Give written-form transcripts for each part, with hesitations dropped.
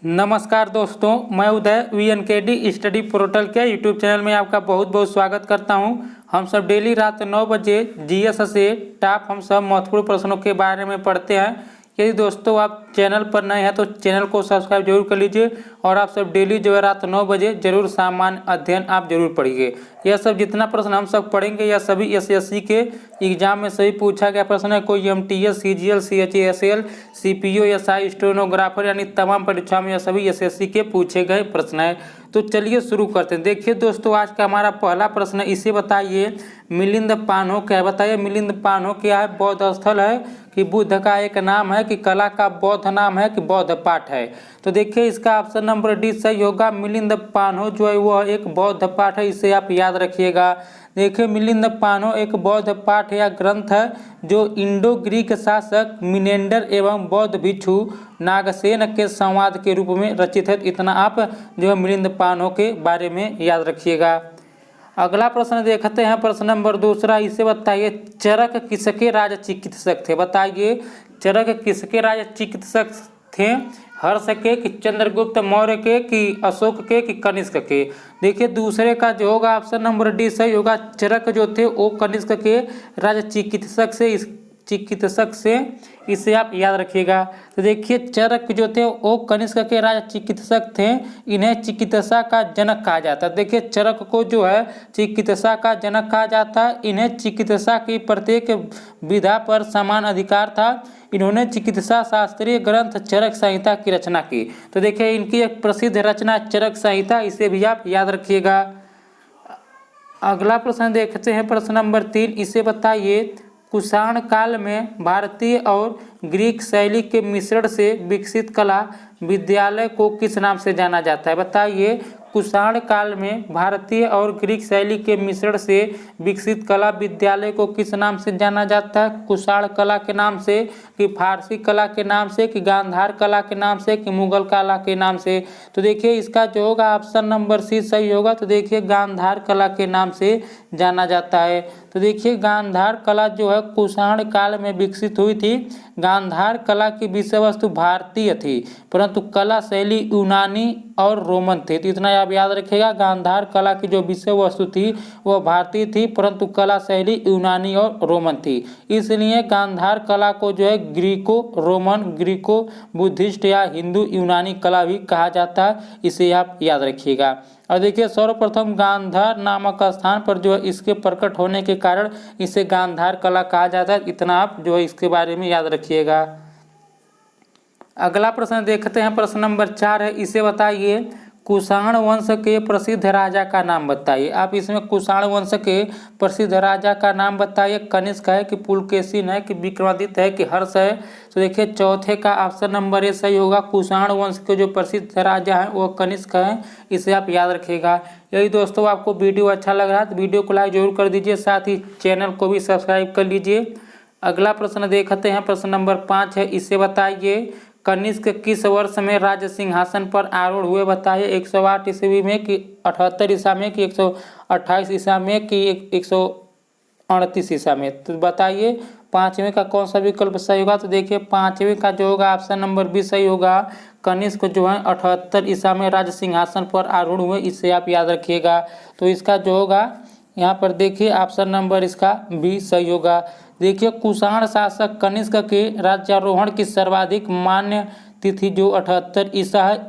नमस्कार दोस्तों, मैं उदय VNKD स्टडी पोर्टल के यूट्यूब चैनल में आपका बहुत बहुत स्वागत करता हूं। हम सब डेली रात 9 बजे जीएस से टॉप हम सब महत्वपूर्ण प्रश्नों के बारे में पढ़ते हैं। यदि दोस्तों आप चैनल पर नए हैं तो चैनल को सब्सक्राइब जरूर कर लीजिए और आप सब डेली जो है रात 9 बजे जरूर सामान्य अध्ययन आप जरूर पढ़िए। यह सब जितना प्रश्न हम सब पढ़ेंगे यह सभी SSC के एग्जाम में सभी पूछा गया प्रश्न है। कोई MTS, CGL, CHSL, CPO, SI, stenographer यानी तमाम परीक्षाओं में यह सभी SSC के पूछे गए प्रश्न है। तो चलिए शुरू करते हैं। देखिए दोस्तों, आज का हमारा पहला प्रश्न है, इसे बताइए मिलिंद पान्हो क्या है। बताइए मिलिंद पान्हो क्या है। बौद्ध स्थल है कि बुद्ध का एक नाम है कि कला का बौद्ध नाम है कि बौद्ध पाठ है। तो देखिए इसका ऑप्शन नंबर डी सही होगा। मिलिंद पान्हो जो है वह एक बौद्ध पाठ है, इसे आप याद रखिएगा। देखिए मिलिंद पान्हो एक बौद्ध पाठ या ग्रंथ है जो इंडो ग्रीक शासक मिनेंडर एवं बौद्ध भिक्षु नागसेन के संवाद के रूप में रचित है। इतना आप जो है मिलिंद पान्हो के बारे में याद रखिएगा। अगला प्रश्न देखते हैं, प्रश्न नंबर दूसरा, इसे बताइए चरक किसके राज चिकित्सक थे। बताइए चरक किसके राज चिकित्सक थे। हर्ष के कि चंद्रगुप्त मौर्य के कि अशोक के कि कनिष्क के। देखिए दूसरे का जो होगा ऑप्शन नंबर डी सही होगा। चरक जो थे वो कनिष्क के राज चिकित्सक से इसे आप याद रखिएगा। तो देखिए चरक जो थे वो कनिष्क के राज चिकित्सक थे, इन्हें चिकित्सा का जनक कहा जाता है। देखिए चरक को जो है चिकित्सा का जनक कहा जाता है। इन्हें चिकित्सा की प्रत्येक विधा पर समान अधिकार था। इन्होंने चिकित्सा शास्त्रीय ग्रंथ चरक संहिता की रचना की। तो देखिए इनकी एक प्रसिद्ध रचना चरक संहिता, इसे भी आप याद रखिएगा। अगला प्रश्न देखते हैं, प्रश्न नंबर 3, इसे बताइए कुषाण काल में भारतीय और ग्रीक शैली के मिश्रण से विकसित कला विद्यालय को किस नाम से जाना जाता है। बताइए कुषाण काल में भारतीय और ग्रीक शैली के मिश्रण से विकसित कला विद्यालय को किस नाम से जाना जाता है। कुषाण कला के नाम से कि फारसी कला के नाम से कि गांधार कला के नाम से कि मुगल कला के नाम से। तो देखिए इसका जो होगा ऑप्शन नंबर सी सही होगा। तो देखिए गांधार कला के नाम से जाना जाता है। तो देखिए गांधार कला जो है कुषाण काल में विकसित हुई थी। गांधार कला की विषय वस्तु भारतीय थी परंतु कला शैली यूनानी और रोमन थी। तो इतना आप याद रखिएगा, गांधार कला की जो विषय वस्तु थी वह भारतीय थी परंतु कला शैली यूनानी और रोमन थी। इसलिए गांधार कला को जो है ग्रीको रोमन, ग्रीको बुद्धिस्ट या हिंदू यूनानी कला भी कहा जाता है, इसे आप याद रखिएगा। और देखिए सर्वप्रथम गांधार नामक स्थान पर जो है इसके प्रकट होने के कारण इसे गांधार कला कहा जाता है। इतना आप जो है इसके बारे में याद रखिएगा। अगला प्रश्न देखते हैं, प्रश्न नंबर 4 है, इसे बताइए कुषाण वंश के प्रसिद्ध राजा का नाम बताइए। आप इसमें कुषाण वंश के प्रसिद्ध राजा का नाम बताइए। कनिष्क है कि पुलकेशिन है कि विक्रमादित्य है कि हर्ष है। तो देखिए चौथे का ऑप्शन नंबर ए सही होगा। कुषाण वंश के जो प्रसिद्ध राजा हैं वो कनिष्क हैं, इसे आप याद रखिएगा। यदि दोस्तों आपको वीडियो अच्छा लग रहा है तो वीडियो को लाइक जरूर कर दीजिए, साथ ही चैनल को भी सब्सक्राइब कर लीजिए। अगला प्रश्न देखते हैं, प्रश्न नंबर 5 है, इसे बताइए कनिष्क किस वर्ष में राज सिंहासन पर आरूढ़ हुए। बताइए 108 ईस्वी में कि 78 ईसा में कि 128 ईसा में कि 138 ईसा में। तो बताइए पांचवें का कौन सा विकल्प सही होगा। तो देखिए पांचवें का जो होगा ऑप्शन नंबर बी सही होगा। कनिष्क जो है 78 ईसा में राज सिंहासन पर आरूढ़ हुए, इसे आप याद रखिएगा। तो इसका जो होगा यहाँ पर देखिए ऑप्शन नंबर इसका बी सही होगा। देखिए कुषाण शासक कनिष्क के राज्यारोहण की सर्वाधिक मान्य तिथि जो 78 ईसा है,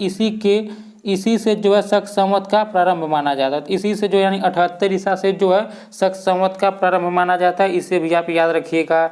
इसी से जो है शक संवत का प्रारंभ माना जाता है। इसी से जो यानी 78 ईसा से जो है शक संवत का प्रारंभ माना जाता है, इसे भी आप याद रखिएगा।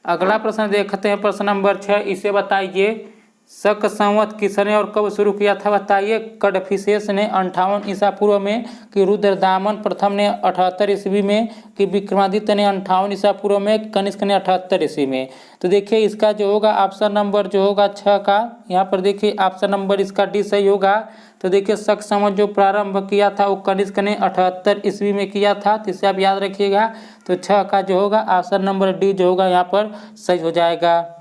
अगला प्रश्न देखते हैं, प्रश्न नंबर 6, इसे बताइए शक संवत किसने और कब शुरू किया था। बताइए कडफिसेस ने 58 ईसा पूर्व में कि रुद्रदामन प्रथम ने 78 ईस्वी में कि विक्रमादित्य ने 58 ईसा पूर्व में, कनिष्क ने 78 ईस्वी में। तो देखिए इसका जो होगा ऑप्शन नंबर जो होगा 6 का, यहाँ पर देखिए ऑप्शन नंबर इसका डी सही होगा। तो देखिए शक संवत जो प्रारंभ किया था वो कनिष्क ने 78 ईस्वी में किया था, तो इसे आप याद रखिएगा। तो 6 का जो होगा ऑप्शन नंबर डी जो होगा यहाँ पर सही हो जाएगा।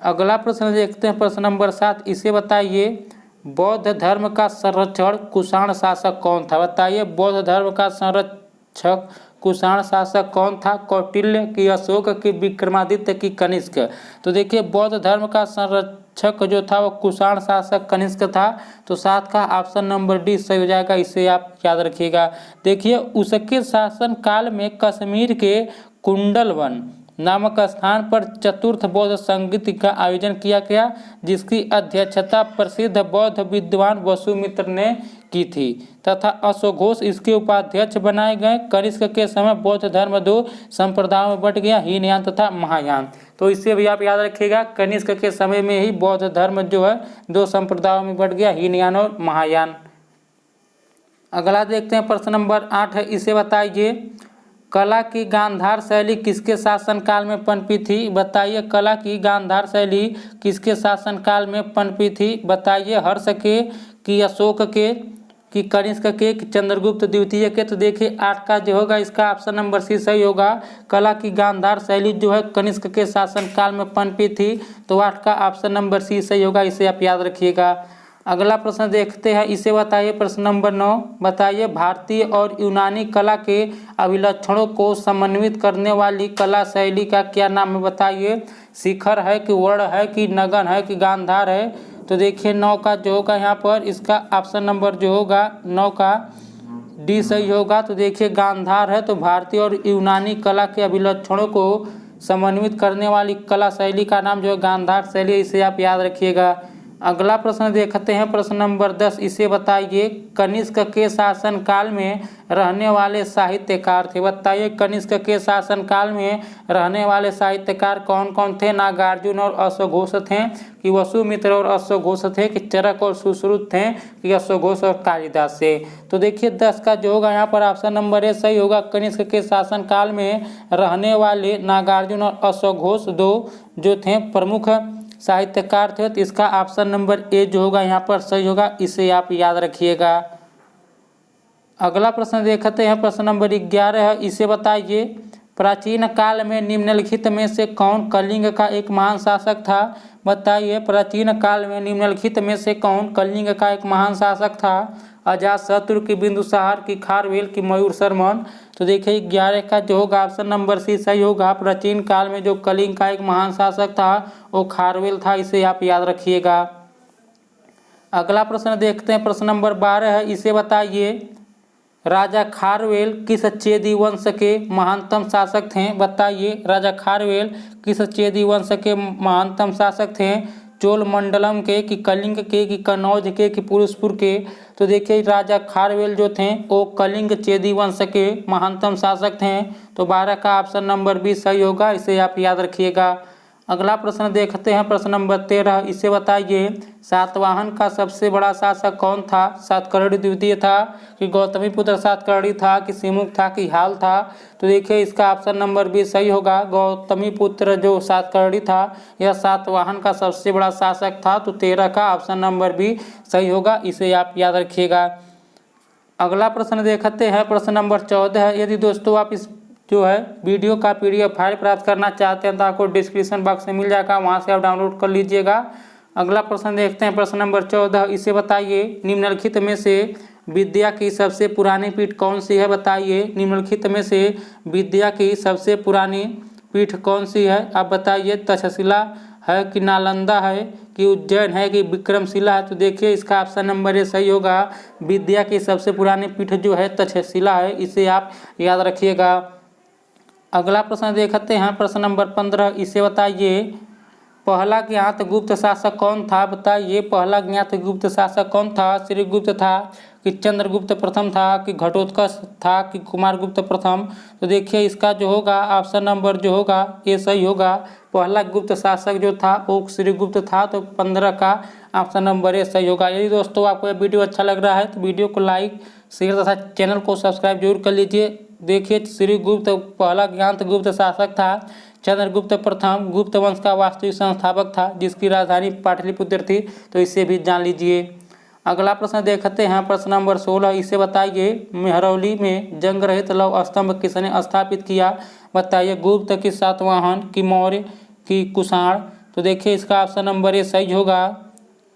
अगला प्रश्न देखते हैं, प्रश्न नंबर 7, इसे बताइए बौद्ध धर्म का संरक्षण कुषाण शासक कौन था। बताइए बौद्ध धर्म का संरक्षक कुषाण शासक कौन था। कौटिल्य की, अशोक की, विक्रमादित्य की, कनिष्क। तो देखिए बौद्ध धर्म का संरक्षक जो था वो कुषाण शासक कनिष्क था। तो 7 का ऑप्शन नंबर डी सही हो जाएगा, इसे आप याद रखिएगा। देखिए उसके शासन काल में कश्मीर के कुंडलवन नामक स्थान पर चतुर्थ बौद्ध संगीत का आयोजन किया गया, जिसकी अध्यक्षता प्रसिद्ध बौद्ध विद्वान वसुमित्र ने की थी तथा अश्वघोष इसके उपाध्यक्ष बनाए गए। कनिष्क के समय बौद्ध धर्म 2 संप्रदायों में बंट गया, हीनयान तथा महायान। तो इससे भी आप याद रखिएगा, कनिष्क के समय में ही बौद्ध धर्म जो है 2 संप्रदायों में बंट गया, हीनयान और महायान। अगला देखते हैं प्रश्न नंबर 8 है, इसे बताइए कला की गांधार शैली किसके शासनकाल में पनपी थी। बताइए कला की गांधार शैली किसके शासनकाल में पनपी थी। बताइए हर्ष के, कि अशोक के, कि कनिष्क के, कि चंद्रगुप्त द्वितीय के। तो देखिए 8 का जो होगा इसका ऑप्शन नंबर सी सही होगा। कला की गांधार शैली जो है कनिष्क के शासनकाल में पनपी थी, तो 8 का ऑप्शन नंबर सी सही होगा, इसे आप याद रखिएगा। अगला प्रश्न देखते हैं, इसे बताइए प्रश्न नंबर 9। बताइए भारतीय और यूनानी कला के अभिलक्षणों को समन्वित करने वाली कला शैली का क्या नाम है। बताइए शिखर है, कि वर्ण है, कि नगन है, कि गांधार है। तो देखिए 9 का जो होगा यहाँ पर इसका ऑप्शन नंबर जो होगा 9 का डी सही होगा। तो देखिए गांधार है, तो भारतीय और यूनानी कला के अभिलक्षणों को समन्वित करने वाली कला शैली का नाम जो है गांधार शैली, इसे आप याद रखिएगा। अगला प्रश्न देखते हैं प्रश्न नंबर 10, इसे बताइए कनिष्क के शासनकाल में रहने वाले साहित्यकार थे। बताइए कनिष्क के शासनकाल में रहने वाले साहित्यकार कौन कौन थे। नागार्जुन और अश्वघोष थे, कि वसुमित्र और अश्वघोष थे, कि चरक और सुश्रुत थे, कि अश्वघोष और कालिदास थे। तो देखिए 10 का जो होगा यहाँ पर ऑप्शन नंबर ए सही होगा। कनिष्क के शासनकाल में रहने वाले नागार्जुन और अश्वघोष 2 जो थे प्रमुख साहित्यकार थे, तो इसका ऑप्शन नंबर ए जो होगा यहाँ पर सही होगा, इसे आप याद रखिएगा। अगला प्रश्न देखते हैं प्रश्न नंबर 11 है, इसे बताइए प्राचीन काल में निम्नलिखित में से कौन कलिंग का एक महान शासक था। बताइए प्राचीन काल में निम्नलिखित में से कौन कलिंग का एक महान शासक था। अजातशत्रु, की बिंदुसार, की खारवेल, की मयूर शर्मन। तो देखिए 11 का जो होगा ऑप्शन नंबर सी सही होगा। प्राचीन काल में जो कलिंग का एक महान शासक था वो खारवेल था, इसे आप याद रखिएगा। अगला प्रश्न देखते हैं प्रश्न नंबर 12 है, इसे बताइए राजा खारवेल किस चेदी वंश के महानतम शासक थे। बताइए राजा खारवेल किस चेदी वंश के महानतम शासक थे। चोल मंडलम के, कि कलिंग के, कि कन्नौज के, कि पुरुषपुर के। तो देखिए राजा खारवेल जो थे वो कलिंग चेदी वंश के महानतम शासक थे। तो 12 का ऑप्शन नंबर बी सही होगा, इसे आप याद रखिएगा। अगला प्रश्न देखते हैं प्रश्न नंबर 13, इसे बताइए सातवाहन का सबसे बड़ा शासक कौन था। सातकर्णी द्वितीय था, कि गौतमीपुत्र सातकर्णी था, कि सिमुक था, कि हाल था। तो देखिए इसका ऑप्शन नंबर बी सही होगा। गौतमीपुत्र जो सातकर्णी था यह सातवाहन का सबसे बड़ा शासक था। तो 13 का ऑप्शन नंबर बी सही होगा, इसे आप याद रखिएगा। अगला प्रश्न देखते हैं प्रश्न नंबर 14 है। यदि दोस्तों आप इस जो है वीडियो का PDF फाइल प्राप्त करना चाहते हैं तो आपको डिस्क्रिप्शन बॉक्स में मिल जाएगा, वहां से आप डाउनलोड कर लीजिएगा। अगला प्रश्न देखते हैं प्रश्न नंबर 14, इसे बताइए निम्नलिखित में से विद्या की सबसे पुरानी पीठ कौन सी है। बताइए निम्नलिखित में से विद्या की सबसे पुरानी पीठ कौन सी है। आप बताइए तक्षशिला है, कि नालंदा है, कि उज्जैन है, कि विक्रमशिला है। तो देखिए इसका ऑप्शन नंबर ए सही होगा। विद्या की सबसे पुरानी पीठ जो है तक्षशिला है, इसे आप याद रखिएगा। अगला प्रश्न देखते हैं प्रश्न नंबर 15, इसे बताइए पहला ज्ञात गुप्त शासक कौन था। बताइए पहला ज्ञात गुप्त शासक कौन था। श्रीगुप्त था, कि चंद्रगुप्त प्रथम था, कि घटोत्कच था, कि कुमारगुप्त प्रथम। तो देखिए इसका जो होगा ऑप्शन नंबर जो होगा ये सही होगा। पहला गुप्त शासक जो था वो श्रीगुप्त था। तो 15 का ऑप्शन नंबर ए सही होगा। यदि दोस्तों आपको यह वीडियो अच्छा लग रहा है तो वीडियो को लाइक शेयर तथा चैनल को सब्सक्राइब जरूर कर लीजिए। देखिए श्रीगुप्त पहला ज्ञात गुप्त शासक था। चंद्रगुप्त प्रथम गुप्त वंश का वास्तविक संस्थापक था, जिसकी राजधानी पाटलिपुत्र थी। तो इसे भी जान लीजिए। अगला प्रश्न देखते हैं प्रश्न नंबर 16, इसे बताइए मेहरौली में जंग रहित लौह स्तंभ किसने स्थापित किया। बताइए गुप्त, की सातवाहन, की मौर्य, की कुषाण। तो देखिए इसका ऑप्शन नंबर ए सही होगा।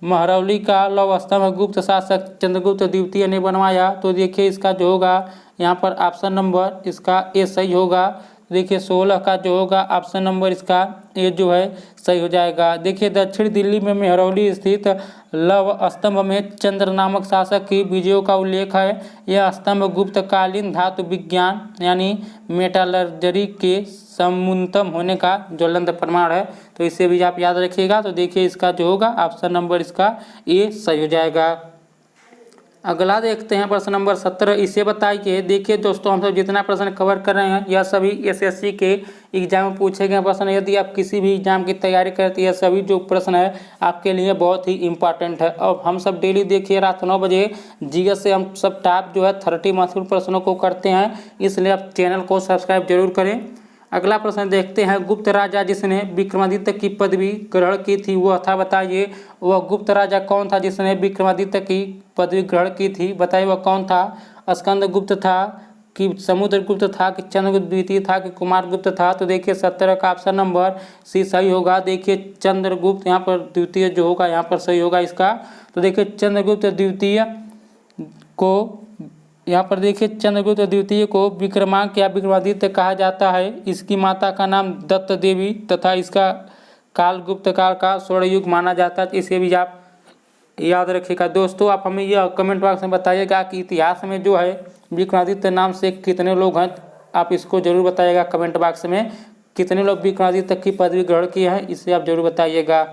महरौली का लौह स्तंभ गुप्त शासक चंद्रगुप्त द्वितीय ने बनवाया। तो देखिए इसका जो होगा यहाँ पर ऑप्शन नंबर इसका ए सही होगा। देखिए 16 का जो होगा ऑप्शन नंबर इसका ये जो है सही हो जाएगा। देखिए दक्षिण दिल्ली में मेहरौली स्थित लव स्तंभ में चंद्र नामक शासक की विजयों का उल्लेख है। यह स्तंभ गुप्तकालीन धातु विज्ञान यानी मेटालर्जरी के समुन्नतम होने का ज्वलंत प्रमाण है, तो इसे भी आप याद रखिएगा। तो देखिए इसका जो होगा ऑप्शन नंबर इसका ये सही हो जाएगा। अगला देखते हैं प्रश्न नंबर 17, इसे बताइए। देखिए दोस्तों हम सब जितना प्रश्न कवर कर रहे हैं यह सभी एसएससी के एग्जाम में पूछे गए प्रश्न। यदि आप किसी भी एग्जाम की तैयारी करते हैं सभी जो प्रश्न है आपके लिए बहुत ही इंपॉर्टेंट है। और हम सब डेली देखिए रात 9 बजे जीएस से हम सब टॉप जो है 30 महत्वपूर्ण प्रश्नों को करते हैं, इसलिए आप चैनल को सब्सक्राइब जरूर करें। अगला प्रश्न देखते हैं, गुप्त राजा जिसने विक्रमादित्य की पदवी ग्रहण की थी वह था, बताइए वह गुप्त राजा कौन था जिसने विक्रमादित्य की पदवी ग्रहण की थी, बताइए वह कौन था। स्कंदगुप्त था कि समुद्रगुप्त था कि चंद्रगुप्त द्वितीय था कि कुमारगुप्त था। तो देखिए 17 का ऑप्शन नंबर सी सही होगा। देखिए चंद्रगुप्त यहाँ पर द्वितीय जो होगा यहाँ पर सही होगा इसका। तो देखिए चंद्रगुप्त द्वितीय को यहाँ पर देखिए चंद्रगुप्त द्वितीय को विक्रमांक या विक्रमादित्य कहा जाता है। इसकी माता का नाम दत्त देवी तथा इसका काल गुप्त काल का स्वर्ण युग माना जाता है, इसे भी आप याद रखिएगा। दोस्तों आप हमें यह कमेंट बॉक्स में बताइएगा कि इतिहास में जो है विक्रमादित्य नाम से कितने लोग हैं, आप इसको जरूर बताइएगा कमेंट बॉक्स में। कितने लोग विक्रमादित्य की पदवी ग्रहण किए हैं इसे आप जरूर बताइएगा।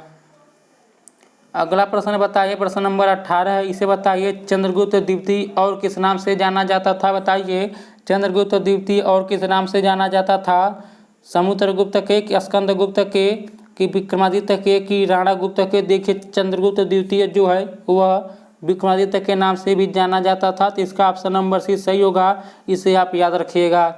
अगला प्रश्न बताइए प्रश्न नंबर 18 है, इसे बताइए चंद्रगुप्त द्वितीय और किस नाम से जाना जाता था, बताइए चंद्रगुप्त द्वितीय और किस नाम से जाना जाता था। समुद्रगुप्त के कि स्कंदगुप्त के कि विक्रमादित्य के कि राणा गुप्त के। देखिए चंद्रगुप्त द्वितीय जो है वह विक्रमादित्य के नाम से भी जाना जाता था, तो इसका ऑप्शन नंबर सी सही होगा, इसे आप याद रखिएगा।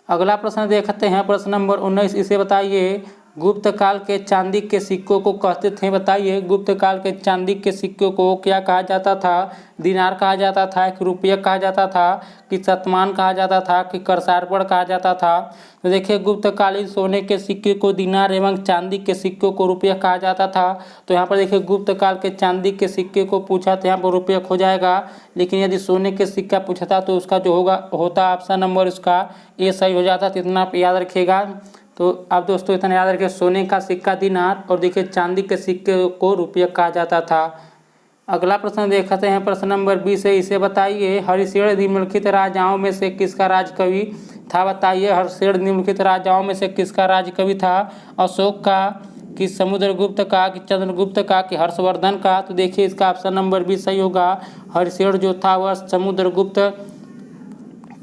अगला प्रश्न देखते हैं प्रश्न नंबर 19, इसे बताइए गुप्त काल के चांदी के सिक्कों को कहते थे, बताइए गुप्त काल के चांदी के सिक्कों को क्या कहा जाता था। दिनार कहा जाता था कि रुपया कहा जाता था कि शतमान कहा जाता था कि करसारपण कहा जाता था। तो देखिए गुप्तकालीन सोने के सिक्के को दिनार एवं चांदी के सिक्कों को रुपया कहा जाता था। तो यहाँ पर देखिए गुप्त काल के चांदी के सिक्के को पूछा तो यहाँ पर रुपया हो जाएगा, लेकिन यदि सोने के सिक्का पूछा था तो उसका जो होता ऑप्शन नंबर उसका ए सही हो जाता। तो इतना आप याद रखिएगा। तो आप दोस्तों इतना याद रखिए, सोने का सिक्का दिनार और देखिए चांदी के सिक्के को रुपया कहा जाता था। अगला प्रश्न देखते हैं प्रश्न नंबर 20 है, इसे बताइए हर्षेण निम्नलिखित राजाओं में से किसका राजकवि था, बताइए हर्षेण निम्नलिखित राजाओं में से किसका राजकवि था। अशोक का कि समुद्रगुप्त का कि चंद्रगुप्त का कि हर्षवर्धन का। तो देखिए इसका ऑप्शन नंबर 20 सही होगा। हर्षेण जो था वह समुद्रगुप्त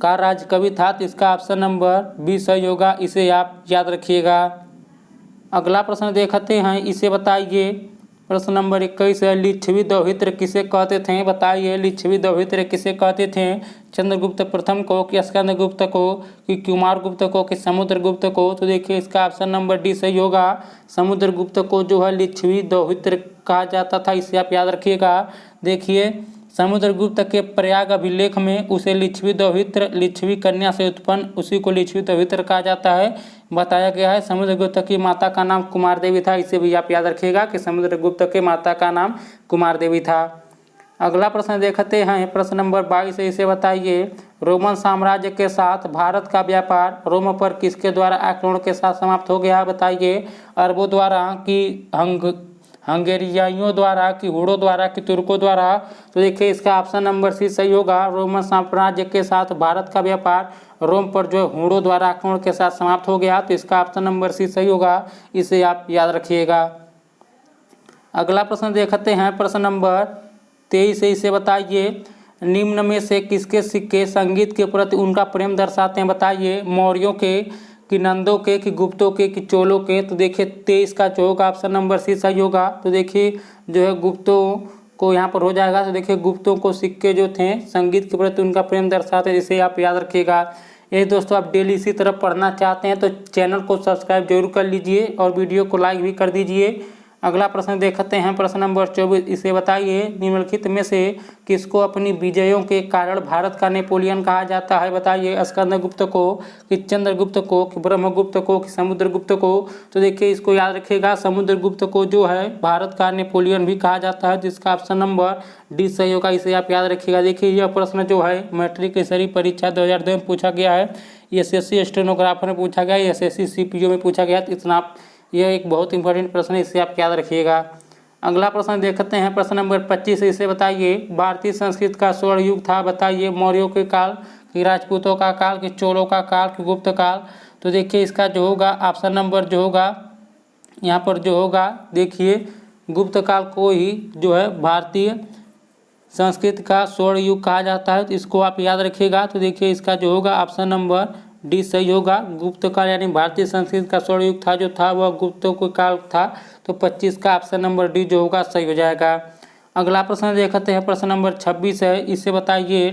का राजकवि था, तो इसका ऑप्शन नंबर 20 सही होगा, इसे आप याद रखिएगा। अगला प्रश्न देखते हैं, इसे बताइए प्रश्न नंबर 21 है, लिच्छवी दौहित्र किसे कहते थे, बताइए लिच्छवी दौहित्र किसे कहते थे। चंद्रगुप्त प्रथम को कि स्कंदगुप्त को कि कुमारगुप्त को कि समुद्रगुप्त को। तो देखिए इसका ऑप्शन नंबर डी सही होगा। समुद्रगुप्त को जो है लिच्छवी दौहित्र कहा जाता था, इसे आप याद रखिएगा। देखिए समुद्रगुप्त के प्रयाग अभिलेख में उसे लिच्छवी दौहित्र लिच्छवी कन्या से उत्पन्न उसी को लिच्छवी दौहित्र कहा जाता है, बताया गया है। समुद्रगुप्त की माता का नाम कुमार देवी था, इसे भी आप याद रखिएगा कि समुद्रगुप्त के माता का नाम कुमार देवी था। अगला प्रश्न देखते हैं प्रश्न नंबर 22 है, इसे बताइए रोमन साम्राज्य के साथ भारत का व्यापार रोम पर किसके द्वारा आक्रमण के साथ समाप्त हो गया, बताइए अरबों द्वारा कि हंगेरियाइयों द्वारा कि हुड़ों द्वारा कि तुर्कों द्वारा। तो देखिए इसका ऑप्शन नंबर सी सही होगा। रोमन साम्राज्य के साथ भारत का व्यापार रोम पर जो हुड़ों द्वारा आक्रमण के साथ समाप्त हो गया, तो इसका ऑप्शन नंबर सी सही होगा, इसे आप याद रखिएगा। अगला प्रश्न देखते हैं प्रश्न नंबर 23 है, इसे बताइए निम्न में से किसके सिक्के संगीत के प्रति उनका प्रेम दर्शाते हैं, बताइए मौर्यों के कि नंदों के कि गुप्तों के कि चोलों के। तो देखिए 23 का जो होगा ऑप्शन नंबर सी सही होगा। तो देखिए जो है गुप्तों को यहाँ पर हो जाएगा। तो देखिए गुप्तों को सिक्के जो थे संगीत के प्रति उनका प्रेम दर्शाते हैं, इसे आप याद रखिएगा। यही दोस्तों आप डेली इसी तरह पढ़ना चाहते हैं तो चैनल को सब्सक्राइब जरूर कर लीजिए और वीडियो को लाइक भी कर दीजिए। अगला प्रश्न देखते हैं, प्रश्न नंबर 24। इसे बताइए निम्नलिखित में से किसको अपनी विजयों के कारण भारत का नेपोलियन कहा जाता है। बताइए स्कंदगुप्त को, कि चंद्रगुप्त को, कि ब्रह्मगुप्त को, कि समुद्रगुप्त को। तो देखिए इसको याद रखिएगा, समुद्रगुप्त को जो है भारत का नेपोलियन भी कहा जाता है, जिसका ऑप्शन नंबर डी सही होगा। इसे आप याद रखिएगा। देखिए यह प्रश्न जो है मैट्रिक स्तरीय परीक्षा 2002 में पूछा गया है, SSC स्टेनोग्राफर में पूछा गया है, SSC CPO में पूछा गया। तो इतना यह एक बहुत इंपॉर्टेंट प्रश्न है, इसे आप याद रखिएगा। अगला प्रश्न देखते हैं, प्रश्न नंबर 25। इसे बताइए भारतीय संस्कृत का स्वर्ण युग था। बताइए मौर्यों के काल, कि राजपूतों का काल, कि चोलों का काल, कि गुप्त काल। तो देखिए इसका जो होगा ऑप्शन नंबर जो होगा यहाँ पर जो होगा, देखिए गुप्त काल को ही जो है भारतीय संस्कृत का स्वर्ण युग कहा जाता है। तो इसको आप याद रखिएगा। तो देखिए इसका जो होगा ऑप्शन नंबर डी सही होगा। गुप्त काल यानी भारतीय संस्कृत का स्वर्ण युग था, जो था वह गुप्तों का काल था। तो 25 का ऑप्शन नंबर डी जो होगा सही हो जाएगा। अगला प्रश्न देखते हैं, प्रश्न नंबर 26 है। इसे बताइए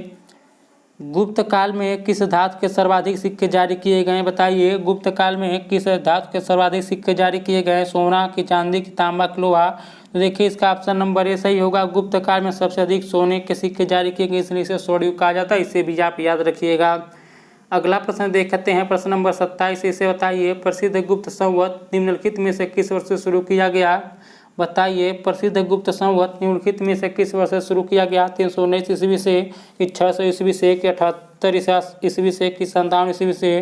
गुप्त काल में किस धातु के सर्वाधिक सिक्के जारी किए गए। बताइए गुप्त काल में किस धातु के सर्वाधिक सिक्के जारी किए गए, सोना की, चांदी की, तांबा की, लोहा। तो देखिए इसका ऑप्शन नंबर ए सही होगा। गुप्त काल में सबसे अधिक सोने के सिक्के जारी किए गए, इसलिए इसे स्वर्ण युग कहा जाता है। इसे भी आप याद रखिएगा। अगला प्रश्न देखते हैं, प्रश्न नंबर 27। इसे बताइए प्रसिद्ध गुप्त संवत निम्नलिखित में से किस वर्ष से शुरू किया गया। बताइए प्रसिद्ध गुप्त संवत निम्नलिखित में से किस वर्ष से शुरू किया गया। 319 ईस्वी से, कि 600 ईस्वी से, कि 78 ईस्वी से, कि 57 ईस्वी से।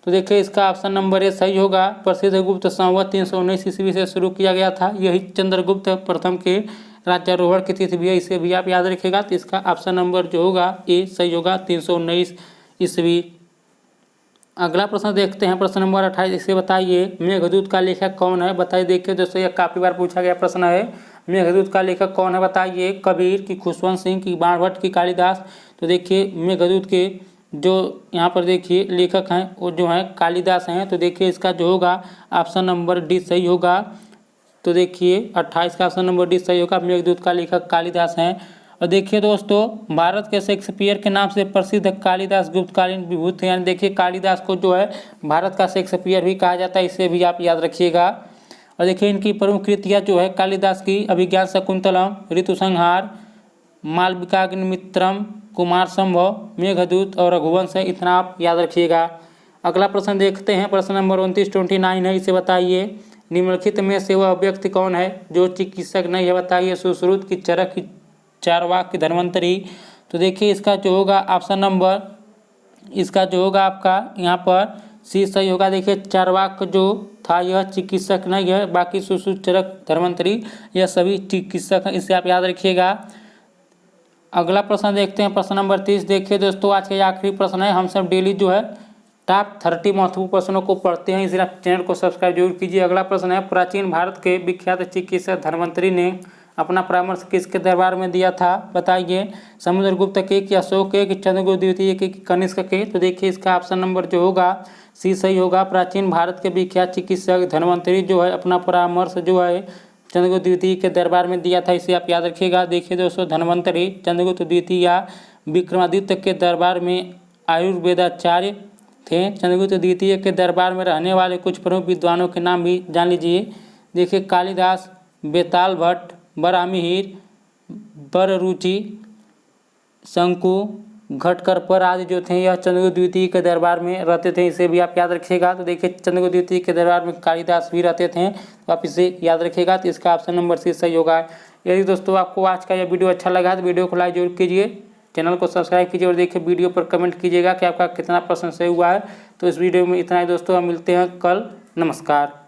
तो देखिए इसका ऑप्शन नंबर ए सही होगा। प्रसिद्ध गुप्त संवत 319 ईस्वी से शुरू किया गया था। यही चंद्रगुप्त प्रथम के राज्यारोहण की तिथि भी है, इसे भी आप याद रखिएगा। तो इसका ऑप्शन नंबर जो होगा ए सही होगा, 319 ईस्वी। अगला प्रश्न देखते हैं, प्रश्न नंबर 28। इसे बताइए मेघदूत का लेखक कौन है। बताइए देखिए दोस्तों यह काफ़ी बार पूछा गया प्रश्न है। मेघदूत का लेखक कौन है। बताइए कबीर, की खुशवंत सिंह, की बाणभट्ट, की कालिदास। तो देखिए मेघदूत के जो यहाँ पर देखिए लेखक हैं वो जो हैं कालिदास हैं। तो देखिए इसका जो होगा ऑप्शन नंबर डी सही होगा। तो देखिए 28 का ऑप्शन नंबर डी सही होगा। मेघदूत का लेखक कालिदास हैं। और देखिए दोस्तों भारत के शेक्सपियर के नाम से प्रसिद्ध कालिदास गुप्तकालीन विभूत हैं। यानी देखिए कालिदास को जो है भारत का शेक्सपियर भी कहा जाता है, इसे भी आप याद रखिएगा। और देखिए इनकी प्रमुख कृतियाँ जो है कालिदास की अभिज्ञान शकुंतलम, ऋतुसंहार, मालविकाग्निमित्रम, कुमार संभव, मेघदूत और रघुवंश है। इतना आप याद रखिएगा। अगला प्रश्न देखते हैं, प्रश्न नंबर 29 है। इसे बताइए निम्नलिखित में से वह व्यक्ति कौन है जो चिकित्सक नहीं है। बताइए सुश्रुत, की चरक, की चारवाक, की धन्वंतरी। तो देखिए इसका जो होगा ऑप्शन नंबर, इसका जो होगा आपका यहाँ पर सी सही होगा। देखिए चारवाक जो था यह चिकित्सक नहीं है, बाकी सुश्रुत, चरक, धन्वंतरी यह सभी चिकित्सक हैं, इसे आप याद रखिएगा। अगला प्रश्न देखते हैं, प्रश्न नंबर 30। देखिए दोस्तों आज का आखिरी प्रश्न है। हम सब डेली जो है टॉप 30 महत्वपूर्ण प्रश्नों को पढ़ते हैं, इसलिए आप चैनल को सब्सक्राइब जरूर कीजिए। अगला प्रश्न है, प्राचीन भारत के विख्यात चिकित्सक धन्वंतरी ने अपना परामर्श किसके दरबार में दिया था। बताइए समुद्रगुप्त के, कि अशोक के, कि चंद्रगुप्त द्वितीय के, कि कनिष्क के। तो देखिए इसका ऑप्शन नंबर जो होगा सी सही होगा। प्राचीन भारत के विख्यात चिकित्सक धन्वंतरी जो है अपना परामर्श जो है चंद्रगुप्त द्वितीय के दरबार में दिया था, इसे आप याद रखिएगा। देखिए दोस्तों धन्वंतरी चंद्रगुप्त द्वितीय या विक्रमादित्य के दरबार में आयुर्वेदाचार्य थे। चंद्रगुप्त द्वितीय के दरबार में रहने वाले कुछ प्रमुख विद्वानों के नाम भी जान लीजिए। देखिए कालिदास, बेताल भट्ट, बरामिहिर, बररुचि, शंकु, घटकरपर आदि जो थे यह चंद्रगुप्त द्वितीय के दरबार में रहते थे, इसे भी आप याद रखिएगा। तो देखिए चंद्रगुप्त द्वितीय के दरबार में कालिदास भी रहते थे, तो आप इसे याद रखिएगा। तो इसका ऑप्शन नंबर सी सही होगा। यदि दोस्तों आपको आज का यह वीडियो अच्छा लगा तो वीडियो को लाइक जरूर कीजिए, चैनल को सब्सक्राइब कीजिए और देखिए वीडियो पर कमेंट कीजिएगा कि आपका कितना प्रश्न सही हुआ है। तो इस वीडियो में इतना ही दोस्तों, हम मिलते हैं कल। नमस्कार।